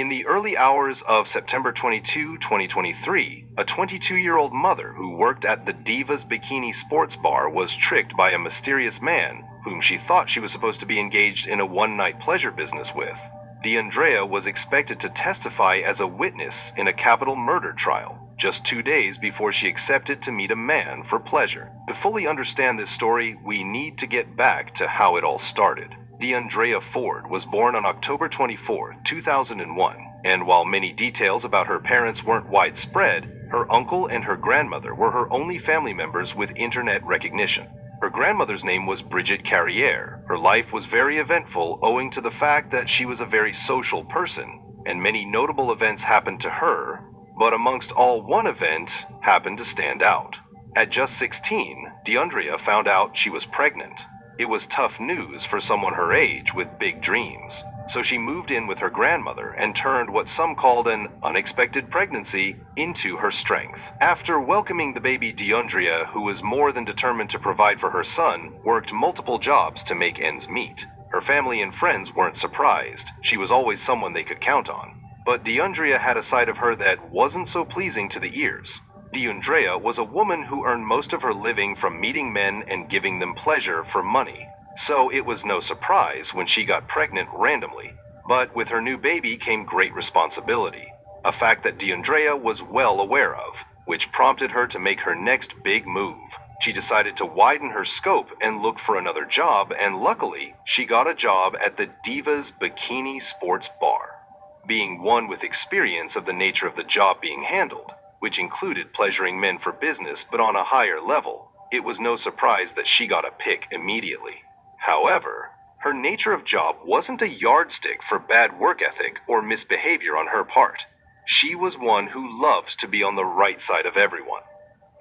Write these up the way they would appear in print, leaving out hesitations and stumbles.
In the early hours of September 22, 2023, a 22-year-old mother who worked at the Divas Bikini Sports Bar was tricked by a mysterious man whom she thought she was supposed to be engaged in a one-night pleasure business with. DeAndrea was expected to testify as a witness in a capital murder trial, just 2 days before she accepted to meet a man for pleasure. To fully understand this story, we need to get back to how it all started. DeAndrea Ford was born on October 24, 2001, and while many details about her parents weren't widespread, her uncle and her grandmother were her only family members with internet recognition. Her grandmother's name was Bridget Carriere. Her life was very eventful owing to the fact that she was a very social person, and many notable events happened to her, but amongst all, one event happened to stand out. At just 16, DeAndrea found out she was pregnant. It was tough news for someone her age with big dreams, so she moved in with her grandmother and turned what some called an unexpected pregnancy into her strength. After welcoming the baby, DeAndrea, who was more than determined to provide for her son, worked multiple jobs to make ends meet. Her family and friends weren't surprised. She was always someone they could count on. But DeAndrea had a side of her that wasn't so pleasing to the ears. DeAndrea was a woman who earned most of her living from meeting men and giving them pleasure for money. So it was no surprise when she got pregnant randomly. But with her new baby came great responsibility, a fact that DeAndrea was well aware of, which prompted her to make her next big move. She decided to widen her scope and look for another job, and luckily, she got a job at the Divas Bikini Sports Bar. Being one with experience of the nature of the job being handled, which included pleasuring men for business but on a higher level, it was no surprise that she got a pick immediately. However, her nature of job wasn't a yardstick for bad work ethic or misbehavior on her part. She was one who loves to be on the right side of everyone.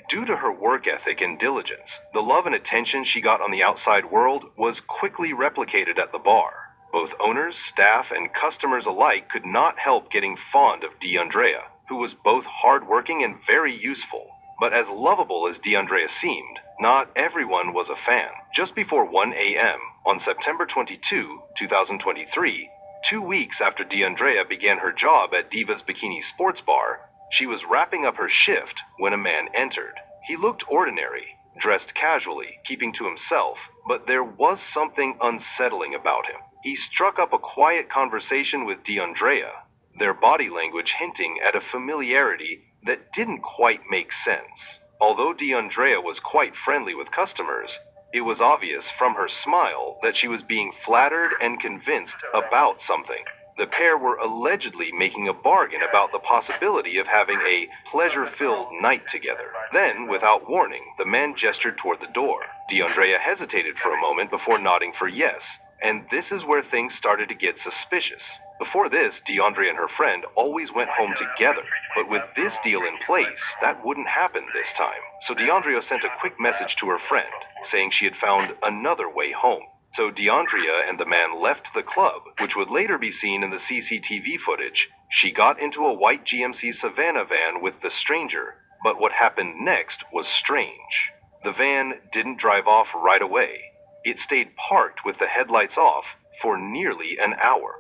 Due to her work ethic and diligence, the love and attention she got on the outside world was quickly replicated at the bar. Both owners, staff, and customers alike could not help getting fond of DeAndrea, who was both hardworking and very useful. But as lovable as DeAndrea seemed, not everyone was a fan. Just before 1 a.m. on September 22, 2023, 2 weeks after DeAndrea began her job at Divas Bikini Sports Bar, she was wrapping up her shift when a man entered. He looked ordinary, dressed casually, keeping to himself, but there was something unsettling about him. He struck up a quiet conversation with DeAndrea, their body language hinting at a familiarity that didn't quite make sense. Although DeAndrea was quite friendly with customers, it was obvious from her smile that she was being flattered and convinced about something. The pair were allegedly making a bargain about the possibility of having a pleasure-filled night together. Then, without warning, the man gestured toward the door. DeAndrea hesitated for a moment before nodding for yes, and this is where things started to get suspicious. Before this, DeAndrea and her friend always went home together, but with this deal in place, that wouldn't happen this time. So DeAndrea sent a quick message to her friend, saying she had found another way home. So DeAndrea and the man left the club, which would later be seen in the CCTV footage. She got into a white GMC Savannah van with the stranger, but what happened next was strange. The van didn't drive off right away. It stayed parked with the headlights off for nearly an hour.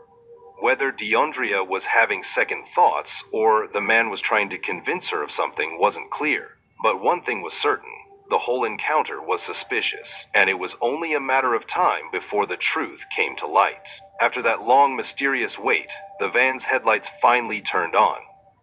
Whether DeAndrea was having second thoughts or the man was trying to convince her of something wasn't clear. But one thing was certain. The whole encounter was suspicious, and it was only a matter of time before the truth came to light. After that long, mysterious wait, the van's headlights finally turned on.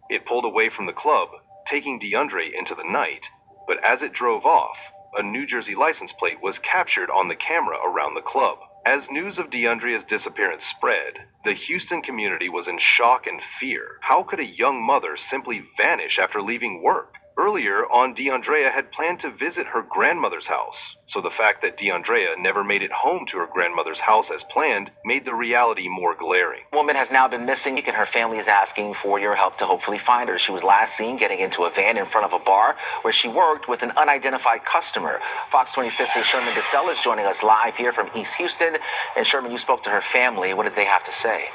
It pulled away from the club, taking DeAndrea into the night, but as it drove off, a New Jersey license plate was captured on the camera around the club. As news of DeAndrea's disappearance spread, the Houston community was in shock and fear. How could a young mother simply vanish after leaving work? Earlier on, DeAndrea had planned to visit her grandmother's house, so the fact that DeAndrea never made it home to her grandmother's house as planned made the reality more glaring. The woman has now been missing, and her family is asking for your help to hopefully find her. She was last seen getting into a van in front of a bar where she worked with an unidentified customer. Fox 26's Sherman Cassell is joining us live here from East Houston. And Sherman, you spoke to her family. What did they have to say?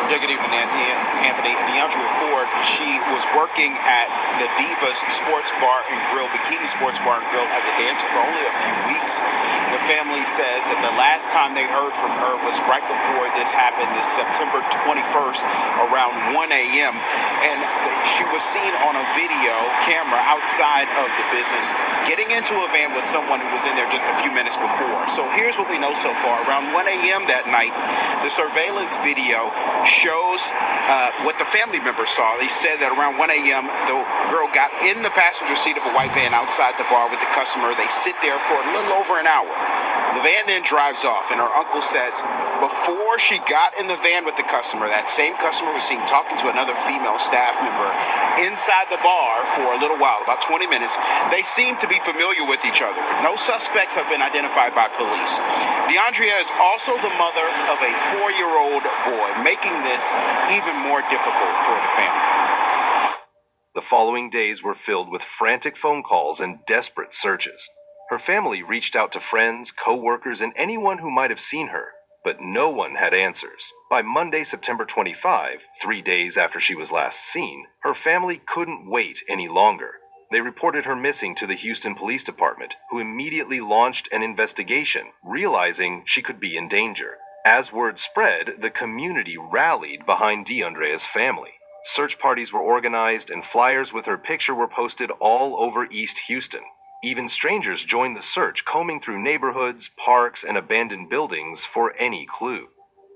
Yeah, good evening, Anthony. Anthony, DeAndrea Ford, she was working at the Divas Sports Bar and Grill, Bikini Sports Bar and Grill, as a dancer for only a few weeks. The family says that the last time they heard from her was right before this happened, this September 21st, around 1 a.m. And she was seen on a video camera outside of the business getting into a van with someone who was in there just a few minutes before. So here's what we know so far. Around 1 a.m. that night, the surveillance video shows what the family members saw. They said that around 1 a.m., the girl got in the passenger seat of a white van outside the bar with the customer. They sit there for a little over an hour. The van then drives off, and her uncle says before she got in the van with the customer, that same customer was seen talking to another female staff member inside the bar for a little while, about 20 minutes. They seem to be familiar with each other. No suspects have been identified by police. DeAndrea is also the mother of a 4-year-old boy, making this even more difficult for the family. The following days were filled with frantic phone calls and desperate searches. Her family reached out to friends, co-workers, and anyone who might have seen her, but no one had answers. By Monday, September 25, 3 days after she was last seen, her family couldn't wait any longer. They reported her missing to the Houston Police Department, who immediately launched an investigation, realizing she could be in danger. As word spread, the community rallied behind DeAndrea's family. Search parties were organized and flyers with her picture were posted all over East Houston. Even strangers joined the search, combing through neighborhoods, parks, and abandoned buildings for any clue.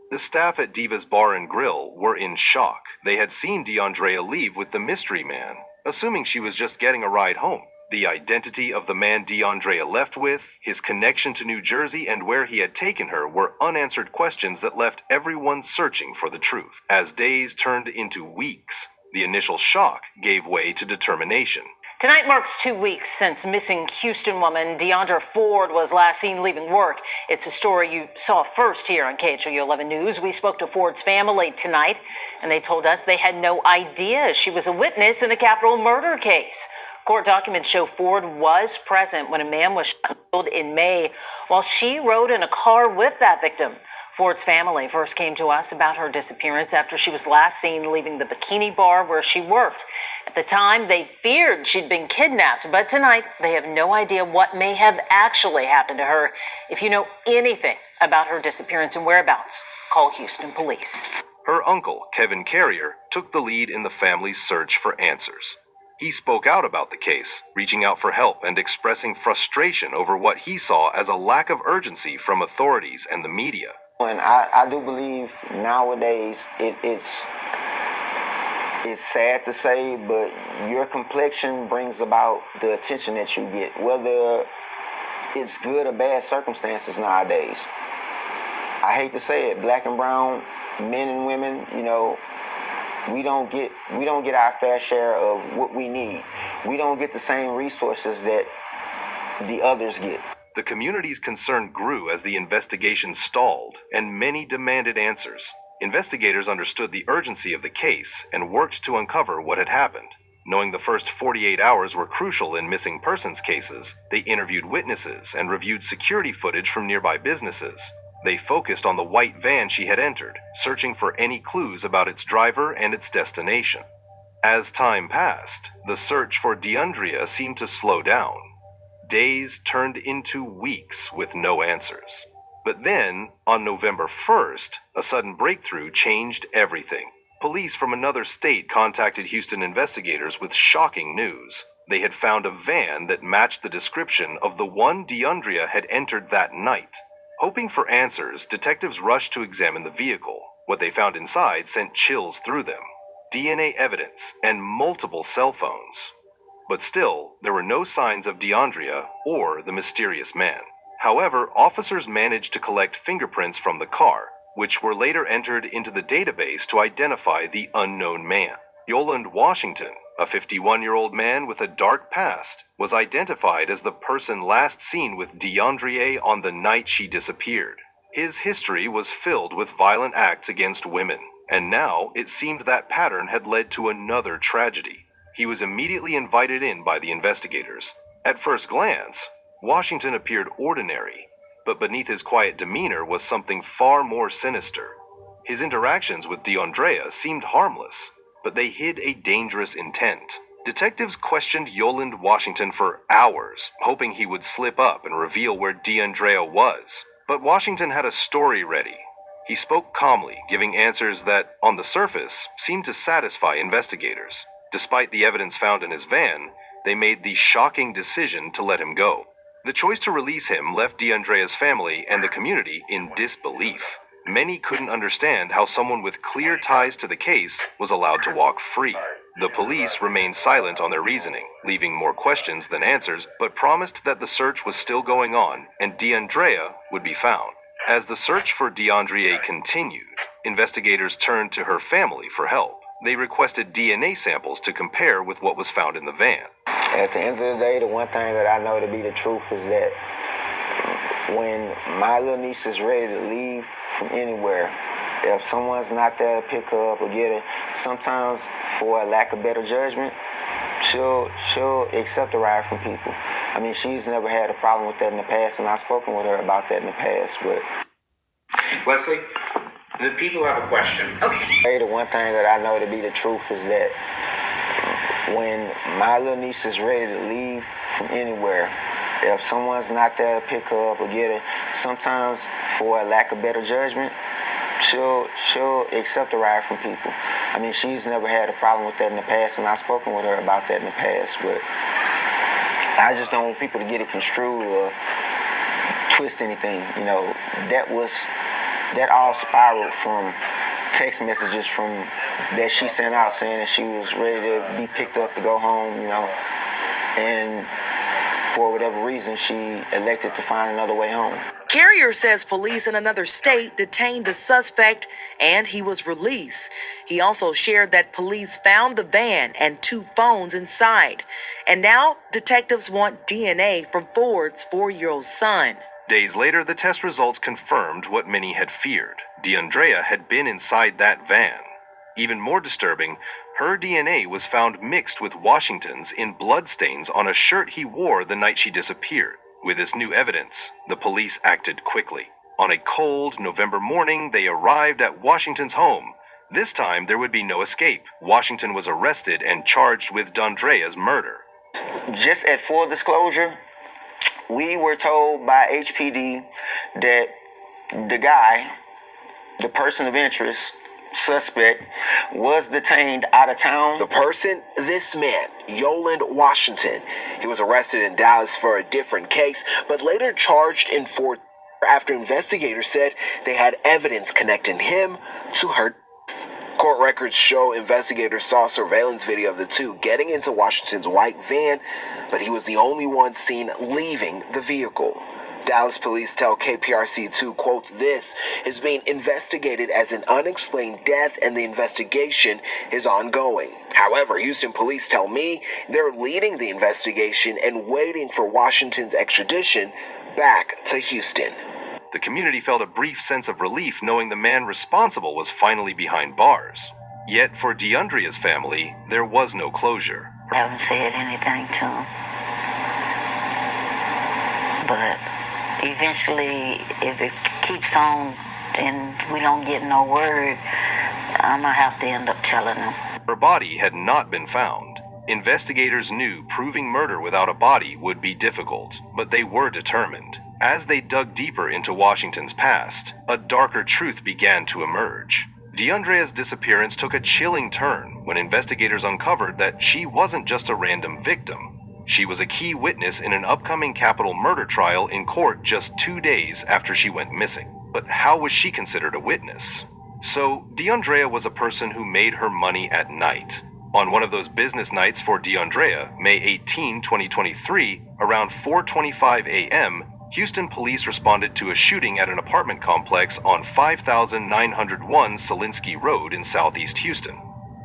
The staff at Divas Bar and Grill were in shock. They had seen DeAndrea leave with the mystery man, assuming she was just getting a ride home. The identity of the man DeAndrea left with, his connection to New Jersey, and where he had taken her were unanswered questions that left everyone searching for the truth. As days turned into weeks, the initial shock gave way to determination. Tonight marks 2 weeks since missing Houston woman DeAndrea Ford was last seen leaving work. It's a story you saw first here on KHOU 11 News. We spoke to Ford's family tonight, and they told us they had no idea she was a witness in a capital murder case. Court documents show Ford was present when a man was shot and killed in May while she rode in a car with that victim. Ford's family first came to us about her disappearance after she was last seen leaving the bikini bar where she worked. At the time, they feared she'd been kidnapped, but tonight they have no idea what may have actually happened to her. If you know anything about her disappearance and whereabouts, call Houston Police. Her uncle, Kevin Carrier, took the lead in the family's search for answers. He spoke out about the case, reaching out for help and expressing frustration over what he saw as a lack of urgency from authorities and the media. And I do believe nowadays it's sad to say, but your complexion brings about the attention that you get, whether it's good or bad circumstances nowadays. I hate to say it, black and brown men and women, we don't get our fair share of what we need. We don't get the same resources that the others get. The community's concern grew as the investigation stalled, and many demanded answers. Investigators understood the urgency of the case and worked to uncover what had happened. Knowing the first 48 hours were crucial in missing persons cases, they interviewed witnesses and reviewed security footage from nearby businesses. They focused on the white van she had entered, searching for any clues about its driver and its destination. As time passed, the search for DeAndrea seemed to slow down. Days turned into weeks with no answers. But then, on November 1st, a sudden breakthrough changed everything. Police from another state contacted Houston investigators with shocking news. They had found a van that matched the description of the one DeAndrea had entered that night. Hoping for answers, detectives rushed to examine the vehicle. What they found inside sent chills through them. DNA evidence and multiple cell phones. But still, there were no signs of DeAndrea or the mysterious man. However, officers managed to collect fingerprints from the car, which were later entered into the database to identify the unknown man. Yoland Washington, a 51-year-old man with a dark past, was identified as the person last seen with DeAndrea on the night she disappeared. His history was filled with violent acts against women, and now it seemed that pattern had led to another tragedy. He was immediately invited in by the investigators. At first glance, Washington appeared ordinary, but beneath his quiet demeanor was something far more sinister. His interactions with DeAndrea seemed harmless, but they hid a dangerous intent. Detectives questioned Yolande Washington for hours, hoping he would slip up and reveal where DeAndrea was. But Washington had a story ready. He spoke calmly, giving answers that, on the surface, seemed to satisfy investigators. Despite the evidence found in his van, they made the shocking decision to let him go. The choice to release him left DeAndrea's family and the community in disbelief. Many couldn't understand how someone with clear ties to the case was allowed to walk free. The police remained silent on their reasoning, leaving more questions than answers, but promised that the search was still going on and DeAndrea would be found. As the search for DeAndrea continued, investigators turned to her family for help. They requested DNA samples to compare with what was found in the van. At the end of the day, the one thing that I know to be the truth is that when my little niece is ready to leave from anywhere, if someone's not there to pick her up or get her, sometimes for a lack of better judgment, she'll accept a ride from people. I mean, she's never had a problem with that in the past, and I've spoken with her about that in the past. But Leslie, the people have a question. Okay. The one thing that I know to be the truth is that when my little niece is ready to leave from anywhere, if someone's not there to pick her up or get her, sometimes for a lack of better judgment, she'll accept a ride from people. I mean, she's never had a problem with that in the past, and I've spoken with her about that in the past. But I just don't want people to get it construed or twist anything. You know, that all spiraled from text messages that she sent out saying that she was ready to be picked up to go home, you know, and for whatever reason, she elected to find another way home. Carrier says police in another state detained the suspect and he was released. He also shared that police found the van and 2 phones inside. And now detectives want DNA from Ford's 4-year-old son. Days later, the test results confirmed what many had feared. DeAndrea had been inside that van. Even more disturbing, her DNA was found mixed with Washington's in bloodstains on a shirt he wore the night she disappeared. With this new evidence, the police acted quickly. On a cold November morning, they arrived at Washington's home. This time, there would be no escape. Washington was arrested and charged with DeAndrea's murder. Just at full disclosure, we were told by HPD that the person of interest, suspect, was detained out of town. The person, this man, Yolande Washington. He was arrested in Dallas for a different case, but later charged in Fort after investigators said they had evidence connecting him to her death. Court records show investigators saw surveillance video of the two getting into Washington's white van, but he was the only one seen leaving the vehicle. Dallas police tell KPRC2, quote, "This is being investigated as an unexplained death and the investigation is ongoing." However, Houston police tell me they're leading the investigation and waiting for Washington's extradition back to Houston. The community felt a brief sense of relief knowing the man responsible was finally behind bars. Yet for DeAndrea's family, there was no closure. I haven't said anything to him. But eventually, if it keeps on and we don't get no word, I'm gonna have to end up telling him. Her body had not been found. Investigators knew proving murder without a body would be difficult, but they were determined. As they dug deeper into Washington's past, a darker truth began to emerge. DeAndrea's disappearance took a chilling turn when investigators uncovered that she wasn't just a random victim. She was a key witness in an upcoming capital murder trial in court just 2 days after she went missing. But how was she considered a witness? So, DeAndrea was a person who made her money at night. On one of those business nights for DeAndrea, May 18, 2023, around 4:25 a.m., Houston police responded to a shooting at an apartment complex on 5901 Selinsky Road in southeast Houston.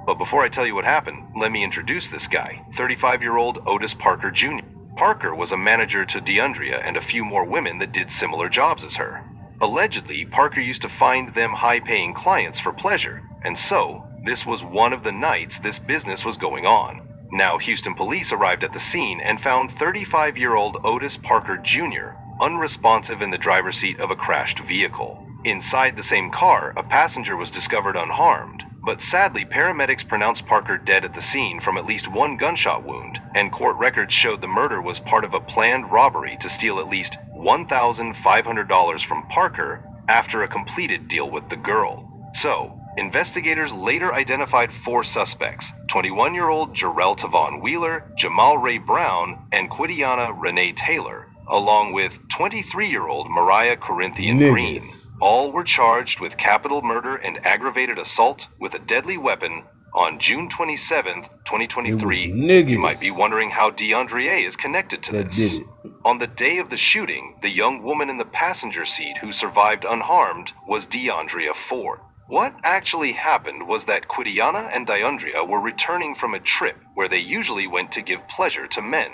But before I tell you what happened, let me introduce this guy, 35-year-old Otis Parker Jr. Parker was a manager to DeAndrea and a few more women that did similar jobs as her. Allegedly, Parker used to find them high-paying clients for pleasure, and so, this was one of the nights this business was going on. Now, Houston police arrived at the scene and found 35-year-old Otis Parker Jr. unresponsive in the driver's seat of a crashed vehicle. Inside the same car, a passenger was discovered unharmed, but sadly paramedics pronounced Parker dead at the scene from at least one gunshot wound, and court records showed the murder was part of a planned robbery to steal at least $1,500 from Parker after a completed deal with the girl. So, investigators later identified 4 suspects: 21-year-old Jarrell Tavon Wheeler, Jamal Ray Brown, and Quidiana Renee Taylor, along with 23-year-old Mariah Corinthian Green. All were charged with capital murder and aggravated assault with a deadly weapon on June 27th, 2023. You might be wondering how DeAndrea is connected to this. On the day of the shooting, the young woman in the passenger seat who survived unharmed was DeAndrea Ford. What actually happened was that Quidiana and DeAndrea were returning from a trip where they usually went to give pleasure to men.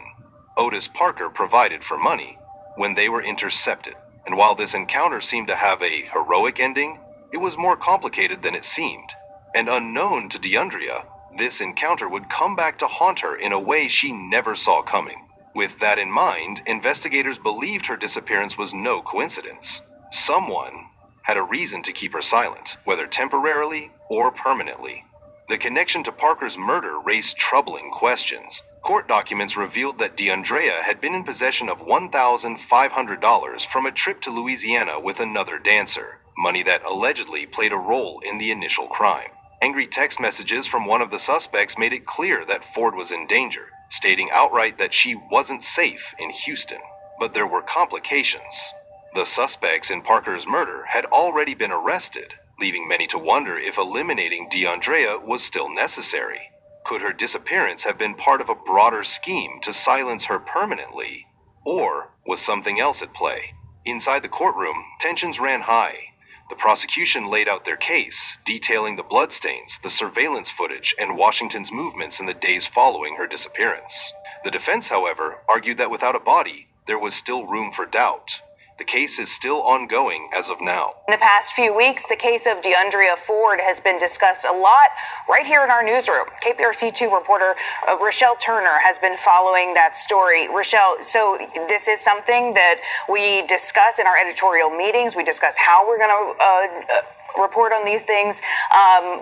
Otis Parker provided for money when they were intercepted. And while this encounter seemed to have a heroic ending, it was more complicated than it seemed. And unknown to DeAndrea, this encounter would come back to haunt her in a way she never saw coming. With that in mind, investigators believed her disappearance was no coincidence. Someone had a reason to keep her silent, whether temporarily or permanently. The connection to Parker's murder raised troubling questions. Court documents revealed that DeAndrea had been in possession of $1,500 from a trip to Louisiana with another dancer, money that allegedly played a role in the initial crime. Angry text messages from one of the suspects made it clear that Ford was in danger, stating outright that she wasn't safe in Houston. But there were complications. The suspects in Parker's murder had already been arrested, leaving many to wonder if eliminating DeAndrea was still necessary. Could her disappearance have been part of a broader scheme to silence her permanently? Or was something else at play? Inside the courtroom, tensions ran high. The prosecution laid out their case, detailing the bloodstains, the surveillance footage, and Washington's movements in the days following her disappearance. The defense, however, argued that without a body, there was still room for doubt. The case is still ongoing as of now. In the past few weeks, the case of DeAndrea Ford has been discussed a lot right here in our newsroom. KPRC2 reporter Rochelle Turner has been following that story. Rochelle, so this is something that we discuss in our editorial meetings. We discuss how we're going to report on these things,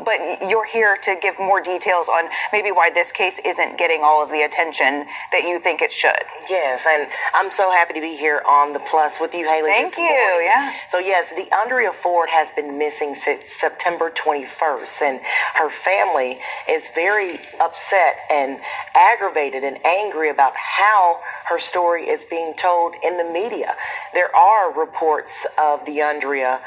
but you're here to give more details on maybe why this case isn't getting all of the attention that you think it should. Yes, and I'm so happy to be here on The Plus with you, Haley. Thank you, yeah. So yes, DeAndrea Ford has been missing since September 21st, and her family is very upset and aggravated and angry about how her story is being told in the media. There are reports of DeAndrea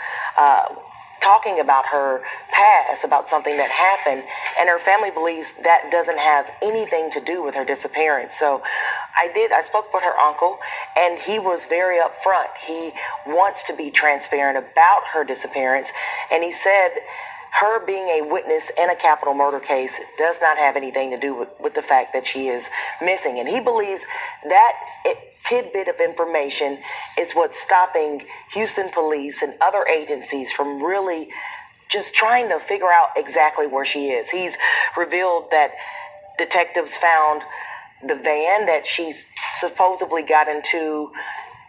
talking about her past, about something that happened, and her family believes that doesn't have anything to do with her disappearance. So I spoke with her uncle, and he was very upfront. He wants to be transparent about her disappearance, and he said her being a witness in a capital murder case does not have anything to do with the fact that she is missing. And he believes that tidbit of information is what's stopping Houston police and other agencies from really just trying to figure out exactly where she is. He's revealed that detectives found the van that she supposedly got into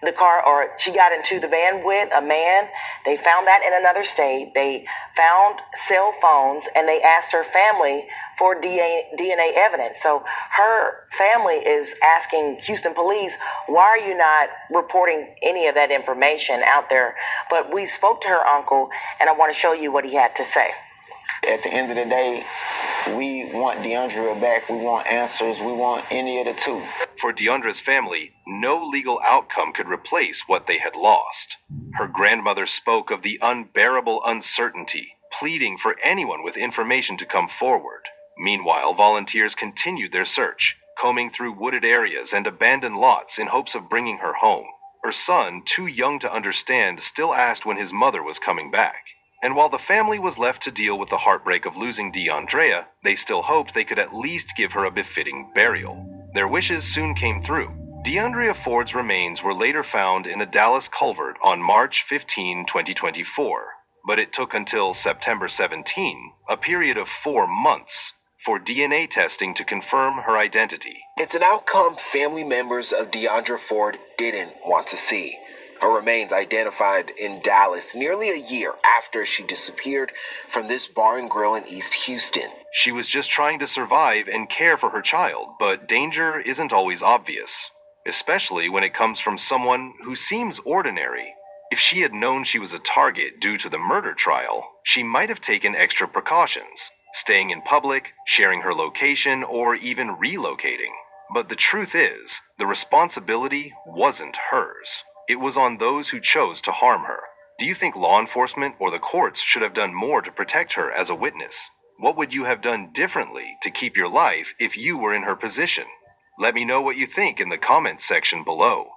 the car, or she got into the van with a man. They found that in another state. They found cell phones, and they asked her family for DNA evidence. So her family is asking Houston police, why are you not reporting any of that information out there? But we spoke to her uncle, and I want to show you what he had to say. At the end of the day, we want DeAndrea back. We want answers. We want any of the two. For DeAndrea's family, no legal outcome could replace what they had lost. Her grandmother spoke of the unbearable uncertainty, pleading for anyone with information to come forward. Meanwhile, volunteers continued their search, combing through wooded areas and abandoned lots in hopes of bringing her home. Her son, too young to understand, still asked when his mother was coming back. And while the family was left to deal with the heartbreak of losing DeAndrea, they still hoped they could at least give her a befitting burial. Their wishes soon came through. DeAndrea Ford's remains were later found in a Dallas culvert on March 15, 2024. But it took until September 17, a period of 4 months, for DNA testing to confirm her identity. It's an outcome family members of DeAndrea Ford didn't want to see. Her remains identified in Dallas nearly a year after she disappeared from this bar and grill in East Houston. She was just trying to survive and care for her child, but danger isn't always obvious, especially when it comes from someone who seems ordinary. If she had known she was a target due to the murder trial, she might have taken extra precautions, staying in public, sharing her location, or even relocating. But the truth is, the responsibility wasn't hers. It was on those who chose to harm her. Do you think law enforcement or the courts should have done more to protect her as a witness? What would you have done differently to keep your life if you were in her position? Let me know what you think in the comments section below.